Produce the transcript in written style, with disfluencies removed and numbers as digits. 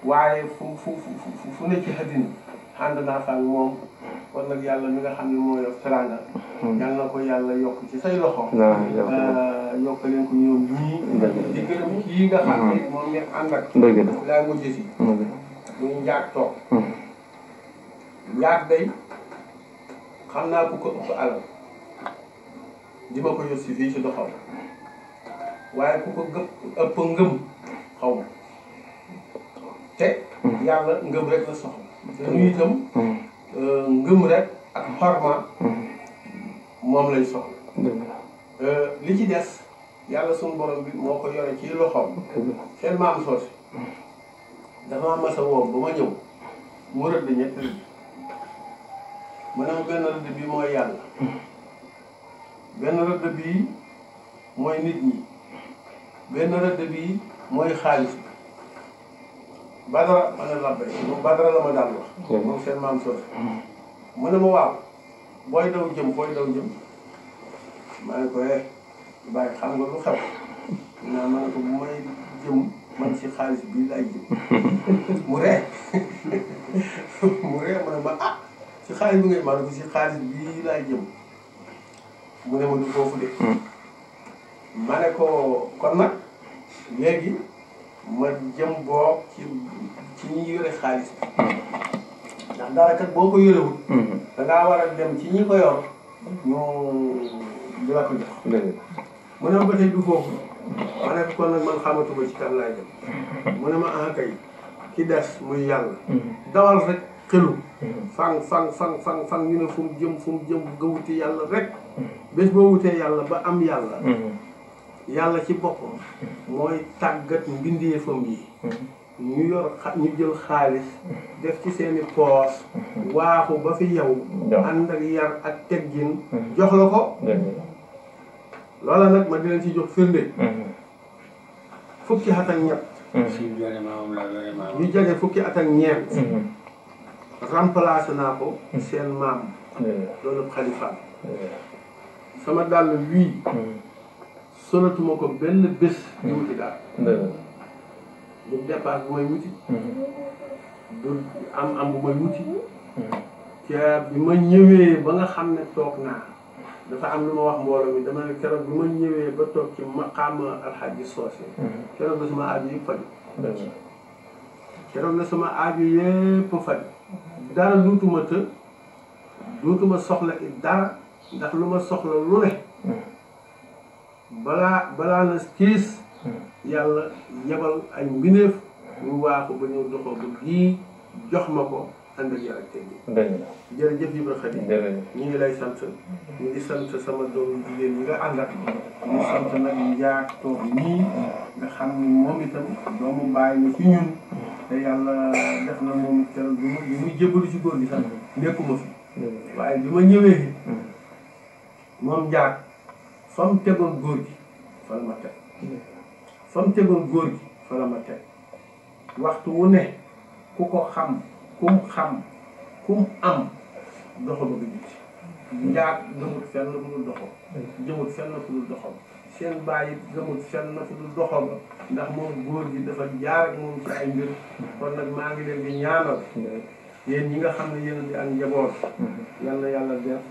waaye fu ne ci àddina ànd naa fa ak moom kon nag yàlla mi nga xam ne moo yor teraanga yal na ko yàlla yokk ci say loxo yokk leen ko ñoom ñii di gërëm kii nga xam ne moom ngeen ànd ak laa mujj si muy njaag toog njaag day xam naa ku ko ëpp alal di ma ko yor si fii si doxaw waaye ku ko ëpp ngëm xaw ma te yàlla ngëm rek la soxla dañu itam ngëm rek ak xorma moom lay soxla li ci des yàlla suñu borom bi moo ko yore ci loxoom seen maam soosi dafa mas a woo ba ma ñëw mu rëdd ñetti rëdd ma ne ma benn rëdd bi mooy yàlla benn rëdd bii mooy nit ñi benn rëdd bii mooy xaalis bi Badara ma ne labbay moom Badara la ma daan wax moom seen maam soosi mu ne ma waaw booy daw jëm maa ne ko bàyyi xam nga lu xew naa ma ne ko bu may jëm man si xaalis bii laay jëm mu ree mu ne ma si xaalis bi ngay ma ne ko si xaalis bii laay jëm mu ne ma du foofu de ma ne ko kon nag léegi ma jëm boo ci ñi yore xaalis bi ndax dara kat boo ko yorewul dangaa war a dem ci ñi ko yor ñu di la ko jox mu ne ma ba tey du foofu ma ne kon nag man xamatuma ci kan laay dem mu ne ma kay ki des muy yàlla dawal rek xelu fang ñu ne fu mu jëm nga wuti yàlla rek bés boo wutee yàlla ba am yàlla yàlla ci boppam mooy tàggat mbindeefam yi ñu jël xaalis def ci seeni poos waaxu ba fi yow ànd ak yar ak teggin jox la ko loola nag ma di leen ci jox firnde fukki at ak ñett ñu jege fukki at ak ñeent remplacé naa ko seen maam loolu xalifaam sama dàll wii solatuma ko benn bés di wuti daal du dépasse bu may wuti du am bu may wuti ca bi ma ñëwee ba nga xam ne toog naa dafa am lu ma wax mbooloo mi dama ne keroog bi ma ñëwee ba toog ci maqaama alxaaji soose keroog la sama aaju yëpp faju keroog la sama aaju yëpp faju dara duutuma soxla dara ndax lu ma soxla lu ne balaa na kiis yàlla yebal ay mbindeef ñu waaxu ba ñëw doxoo ba gii jox ma ko ànd ak yàlla tey jërëjëf Ibra Khady ñu ngi lay sant ñu ngi sant sama doomu jigéen ñi nga àndat ñu sant nag njaag toog nii nga xam ni moom itam doomu bàyyi na ci ñun te yàlla def na moom tel bi muy jébbalu ci góor gi sax nekkuma fi waaye bi ma ñëwee moom njaag fa mu tegoon góor gi fa la ma teg fa mu tegoon góor gi fa la ma teg waxtu wu ne ku ko xam kum am doxo ba nga jiit njaag gëmut fenn fu dul doxo jëmut fenn fu dul doxo seen bàyyi gëmut fenn fu dul doxo ba ndax moom góor gi dafa jaar ak moom ci ay mbir kon nag maa ngi leen di ñaanal yéen ñi nga xam ne yéen di ak njaboot yal na yàlla def